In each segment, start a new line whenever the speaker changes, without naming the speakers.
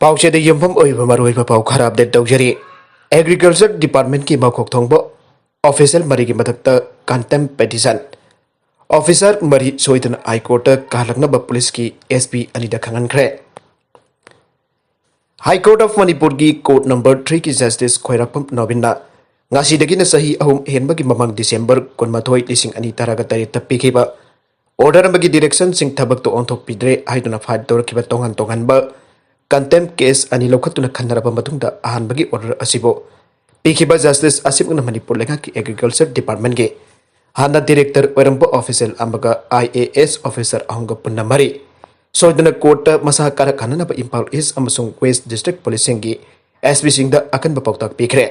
पाउसेद यमफम ओइबा मरोइबा पाउ खरा update तौजरी agriculture department की मखोक थोंबो ऑफिसर मरी की मदद कंटेम पेटिशन ऑफिसर मरी सोइदन हाईकोर्ट कहllknaba पुलिस की एसपी अनिदा khnghnkhre हाईकोर्ट ऑफ मणिपुर की कोर्ट नंबर 3 की justice Khoirakpam Nobina ngasidagina sahi ahum henbagi mamang December 2023 pikhre order bagi direction sing thabak to onthok pidre haiduna fight torkiba tongan tongan ba contempt case ani lokhatuna khanaraba matungda ahan bagi order asibo pikhre justice asipna Manipur lekha ki agriculture department ge hana director orambo official ambaga IAS officer ahunga punna mari soidana court masa kara khanana ba Impal East amasung West district policing gi SB singda akan ba pautak pikhre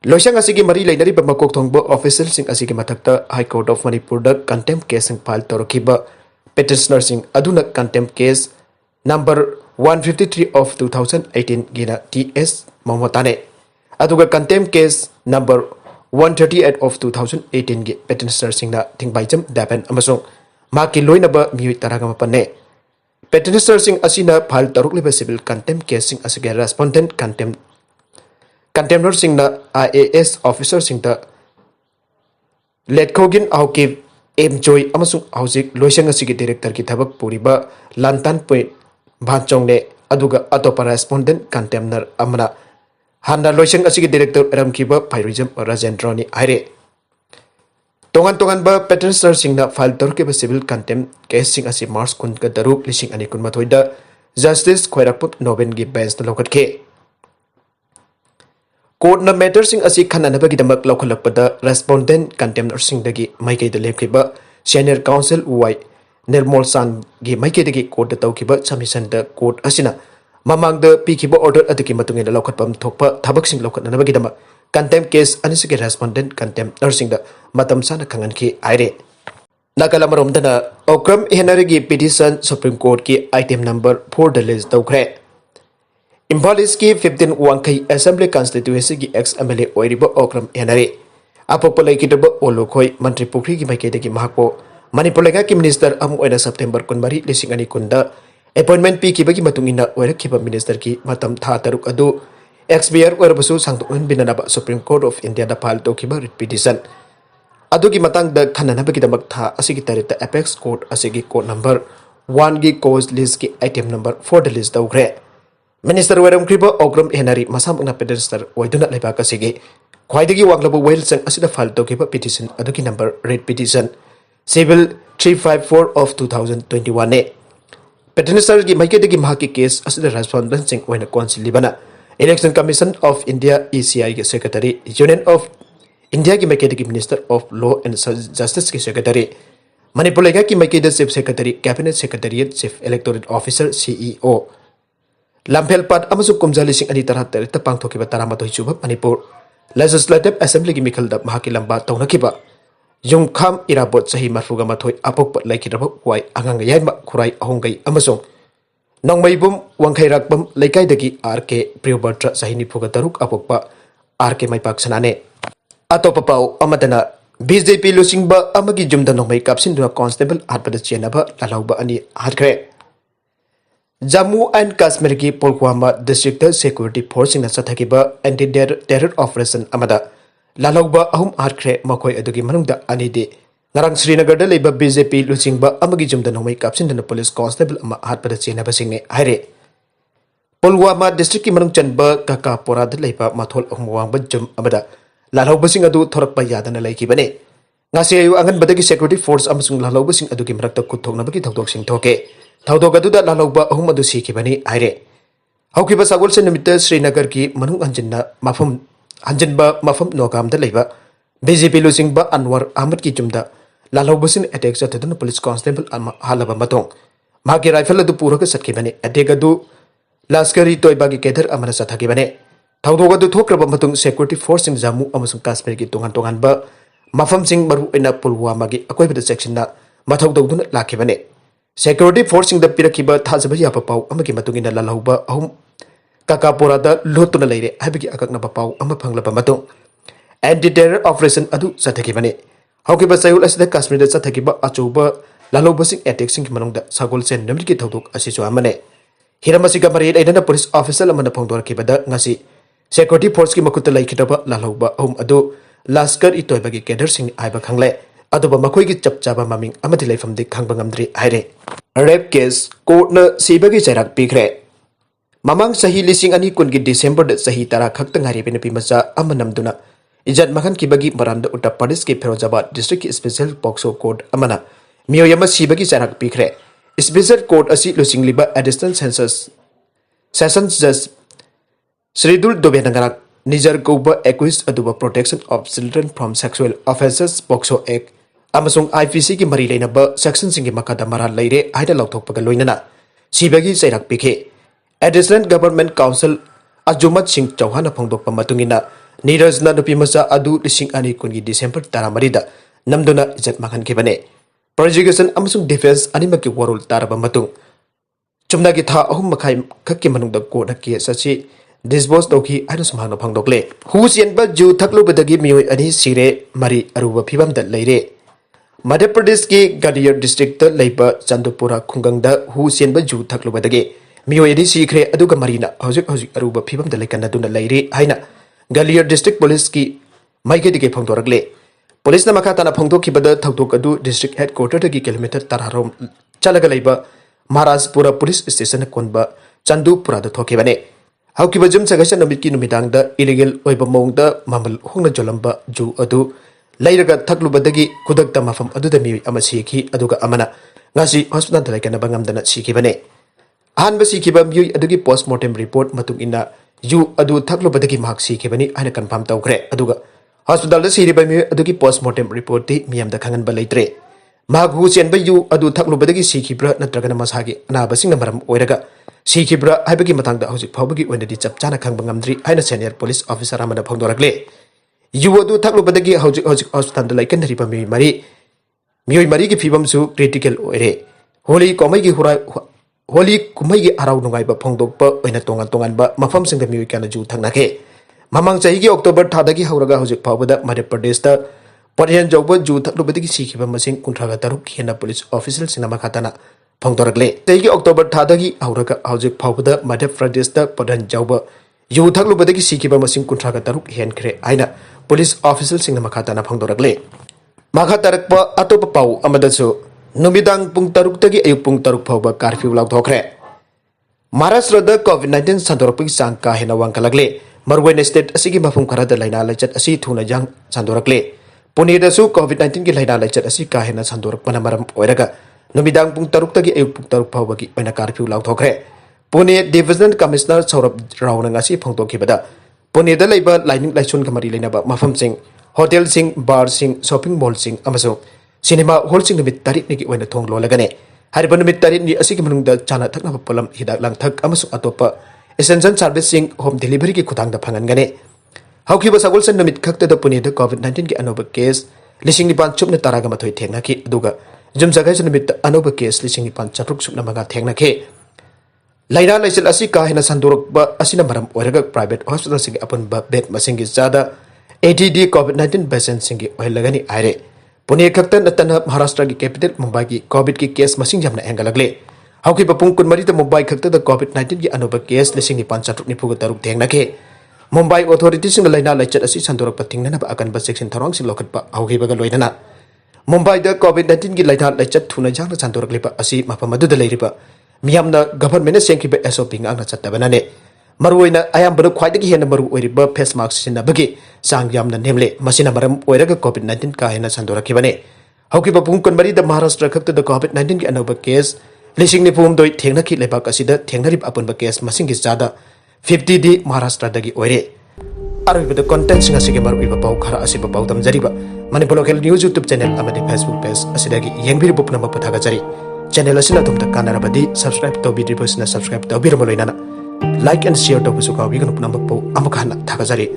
लोइसंग असिगी मरी लेनरी बमकोक थोंगबो official सिंग असिगी मथक्ता high court of Manipur द कंटेम्प्ट केस सिंग फाइल तोरखिबा पेटिशनर सिंग अदुना कंटेम्प्ट केस नंबर 153 ऑफ 2018 गिना TS मोमताने अदुगा कंटेम्प्ट केस नंबर 138 ऑफ 2018 गे पेटिशनर सिंग ना थिंगबाइजम दापेन अमसोंग माकी लोइनबा मियुइ तरागम पन्ने पेटिशनर सिंग असिना फाइल तोरखलिबा सिविल कंटेम्प्ट केस सिंग असिगे रेस्पोंडेंट कंटेम्नर सिंह IAS ऑफिसर सिंह लेटखोगिन आउकी एम जोई अमसुंग हाउजिक लोइसंग असिगी डायरेक्टर की थबक पुरिबा लांतान पॉइंट भांचोंगने अदुगा अतोपा रेस्पोंडेंट कंटेम्नर अमना हान्ना लोइसंग असिगी डायरेक्टर रमखिबा फाइरिजम राजेंद्रनी आइरे तोंगन तोंगन बा पेटिशनर सिंह फाइल तोरकेबा सिविल कंटेम्प्ट केस सिंह असि मार्च 19 दा जस्टिस खोइराकपुत नोबेन गी बेंच न लोकटखे कोर्ट न मैटर सिंह असी खन्नानबगिदमक लौखलपदा रेस्पोंडेंट कंटेम्नर सिंह दगी माइकेद लेखिबा सीनियर काउंसिल उवाई निर्मल सान गी माइकेदगी कोर्ट तौखिबा सबमिशन द कोर्ट असिना ममांग द पिखिबा ऑर्डर अदगी मतुंगे लौखटपम थोकपा थबक सिंह लौखटनबगिदमक कंटेम्प्ट केस अनिसगे रेस्पोंडेंट कंटेम्नर सिंह द मतम साना खंगनखि आइरे नाकालामरोमदना ओक्रम हेनरगी पिटिशन सुप्रीम कोर्ट की आइटम नंबर 4 द लिस्ट तौखरे Impal East की 15 वांखई असेंबली कॉन्स्टिट्यूएंसी की एक्स MLA ओइरिबा ओक्रम हेनरे अपोपा लेकिदबा ओलोखोई मंत्री पुखरी की माइकेदगी महापो मणिपुर लेखा की मिनिस्टर अम ओइना सेप्टेम्बर 2020 दा अपॉइंटमेंट पीखिबगी मतुंगिना ओइरखिबा मिनिस्टर की मतम था तरुक अदु एक्सपीआर ओइरबसु सांगतोन बिननाबा सुप्रीम कोर्ट ऑफ इंडिया दा फाइल तोखिबा रिट पिटिशन अदुगी मतंग द खन्नानबगिदमक था असिगी तारित एपेक्स कोर्ट असिगी कोर्ट नंबर 1 की कोज लिस्ट की आइटम नंबर 4 द लिस्ट तौखरे मिनिस्टर वैरमख्रीब ओक्रम हेनरी मसामकना पेटिशनर ओइदुना लेबाक असिगे ख्वाइदगी वांगलबु वेलसन असिदा फाइल तौखिबा पिटिशन अदुगी number writ petition civil 354 of 2021 ने पेटिशनर की माइकेदगी महाकी केस असिदा रेस्पोंडेंट सिंह ओइना कौंसिलिबना election commission of India ECI के सेक्रेटरी यूनियन ऑफ इंडिया की माइकेदगी minister of law and justice की सेक्रेटरी मणिपुर लेखा की माइकेद chief secretary cabinet secretariat chief electoral officer CEO लंफेल पाट अमसु कुमजा लिसिंग अनि तरह तरह पांगथोकिबा तरामथोइ सुबा मणिपुर लेजिस्लेटिव असेंबली की मिखलदा महाकी लंबा तौनखिबा युमखाम इराबोट सही मरफुगा मथोइ अपोक लाइखिरबा वाई आंगांग याइमा खुराई अहोंगै अमसु नोंमैबुम वांखैराकबम लेकाइदगी RK प्रियोबर्ट्रा सही निफुगा तरुक अपोकपा RK माइपाक सनाने अतोपा पाउ अमदना BJP लुसिंगबा अमगी जुमदा नोंमै कापसिनदुना कांस्टेबल हाटपदा चेनबा लालौबा अनि हाटखरे जम्मू एंड कश्मीर की पुलवामा डिस्ट्रिक्ट सिक्योरिटी फोर्स चथकिबा एंटी टेरर ऑपरेशन लालौबा अहुम हाटखरे मखोय अदुगी मनुंगदा अनिदि ngarang Srinagar da leiba BJP luchingba amagi jumda nomai kapsindana police constable ama hatpada chenaba singne haire Pulwama district ki manung chanba Kakapora da leiba mathol ahmwangba jum amada lalhauba sing adu thorakpa yadana laikibane ngasi ayu angan badagi security force amasung lalhauba sing adu ki marakta kuthoknaba ki thokdok sing thoke thawdok adu da lalhauba ahum adu sikibani haire haukiba sagol se nimita Srinagar ki manung anjinna hanjinba mafam nokam da leiba BJP luchingba Anwar Ahmad ki jumda lalhaubasin attack chataduna police constable halaba matong magi rifle adu pura ka satkibani attack adu laskari toiba ki kedar amana sathakibani thawdok adu thokraba matung security force sing Jammu amasung Kashmir ki tongan ba mafam sing maru ina Pulwama gi akoibada section na mathawdogduna lakhibani security force sing da pirakiba thajaba yaba pau amagi matungina lalhauba ahum Kakapora da lotuna leire habigi akaknaba pau ama phanglaba matung anti terror operation adu sathakibani haukiba sayul asida Kashmir da sathakiba achuba lalhauba sing attack sing manungda sagol sen namri ki thawdok asichu amane हिरम असिगा मरी लेना police officer Amna फोंदोरखिबदा ngasi security force ki makuta laikidaba lalhauba ahum adu laskar itoibagi cadre sing aiba khangle aduba makoi gi chapchaba maming amati laifam dik khangba ngamdri haire rape case court na sibagi cheirak pikhre mamang sahi lising ani kun gi December da sahi tara khakta ngari be Nupimacha amanamduna Ejjat Manghnkhiba maram da Uttar Pradesh ki Faoba district ki special poxo court amana miyoyama sibagi cheirak pikhre special court asi lusingliba additional sessions judge Sridul Dobenangarak Nijar Goba accused aduba protection of children from sexual offences Poxo Act amasung IPC ki mari leinaba section singi makada maral leire haida Laothokkhre loinana sibagi cheirak pikhe additional government council Ajumat Singh Chauhan phongdokpa matungina Nirajna Nupimacha adu lising ani kungi December taramari da namduna Ejjat Manghnkhiba ne prosecution amasung defense animaki warul taraba matung chumna ki tha ahum makhai khakki manungda court ki sachi dispose doki aina sumhangna phangdokle hu sienba ju thaklubadagi miyoi ani sire mari aruba phibam da leire Madhya Pradesh ki Gadir district da leiba Chandupura khungangda hu sienba ju thaklubadagi miyoi ani sikhre aduga marina hojik aruba phibam da lekana duna leire haina Gadir district police ki maike dige phangdorakle police na makha tana phangdokhibada thakdok adu district headquarter dagi kilometer tararom chalaga leiba Maharajpura police station konba Chandupura da thokibane Haukiba jum sagasa namit ki Numidang da illegal oiba mong da mamal hongna jolamba ju adu lairaga thaklubadagi kudakta mafam adu da mi ama sikhi aduga amana ngasi hospital da lekana bangam dana sikhi bane ahan ba sikhi ba mi adugi postmortem report matung ina ju adu thaklubadagi mahak sikhi bani aina confirm tawkhre aduga hospital da siri ba mi adugi postmortem report ti miyam da khangan ba leitre mahak hu chen ba ju adu thaklubadagi sikhi bra natraga masagi ana basing maram oiraga Sikibra haibagi matangda hojik phawbagi oinadi chapchana khangba ngamdri haina senior police officer amana phongdorakle yuwadu thaklubadagi hojik hospital da laikan riba miyoi mari gi phibam su critical oire holi kummeigi arau nungai ba phongdokpa oina tongan ba mafam singda miyoi kana ju thangnake mamang chahi gi October thadagi hauraga hojik phawbada Madhya Pradesh da Parian jawba ju thaklubadagi sikiba masing 36 hena police official sinama khatana phongdorakle tegi October thadagi auraga hojik phawbada Madhya Pradesh da Padan jawba yu thaklubadagi sikiba masing 36 hengkhre aina police official singna makhatana phongdorakle makha tarakpa atopa pau amadasu Numidang Pung taruk tagi Ayuk Pung taruk phawba curfew Laothokkhre Maharashtra da COVID-19 sandorakpagi sang ka hena wangkalagle Marwena state asigi mafum kharada laina lachat asi thuna jang sandorakle Pune da su COVID-19 ki laina lachat asi ka hena sandorakpana maram oiraga Numidang Pung taruk tagi Ayuk Pung taruk phawbagi oina curfew Laothokkhre Pune Division Commissioner Saurabh Rao na ngasi phongdokhibada Pune da leiba lining laison kamari leinaba mafam sing hotel sing bar sing shopping mall sing amaso cinema hall sing numit tarik ni ki oina thonglo lagane hariba numit tarik ni asigi manungda chana thakna polam hidak langthak amaso atopa essential service sing home delivery ki khutang da phangan gane haukiba sagol san numit khakta da Pune da COVID-19 ki anoba case lising ni pan chupna taraga mathoi thengna ki aduga jum sagai san numit anoba case lising ni pan chatruk supna maga thengna ke laina laisel asi ka hena sandorok ba asina maram oiraga private hospital sing apun ba bed masing gi jada ATD COVID-19 patient sing gi oilagani aire Pune khakta natana Maharashtra ki capital Mumbai ki COVID ki case masing jamna engalagle hauki ba pung kun mari ta Mumbai khakta da COVID-19 ki anoba case lising ni pan chatruk ni phuga taruk thengna ke Mumbai authorities sing laina laichat asi sandorok pa thingna ba akan ba section tharong sing lokhat pa hauki ba ga loidana Mumbai da COVID-19 ki laina laichat thuna jang sandorok lepa asi mapamadu da leiriba miyamna government na sengki ba SOP ngana chatabana ne maruina ayam bru khwaidagi hena maru oiriba face mask sinabagi sang yamna nemle masina maram oiraga COVID-19 ka hena sandorakibane hauki ba pung konbari da Maharashtra khakta da COVID-19 ki anoba case lising ni pum doi thengna ki lebak asida thengnarib apun ba case masing gi jada 50 di Maharashtra dagi oire arbi da content singa sige maru iba pau khara asiba pau tamjariba Manipur local news YouTube channel amadi Facebook page asidagi yengbir bupna ma pathaga jari channel asina tumta kanarabadi subscribe to bidri posna subscribe to birmo loinana like and share to busu ka biganu nampak pau amakana thagajari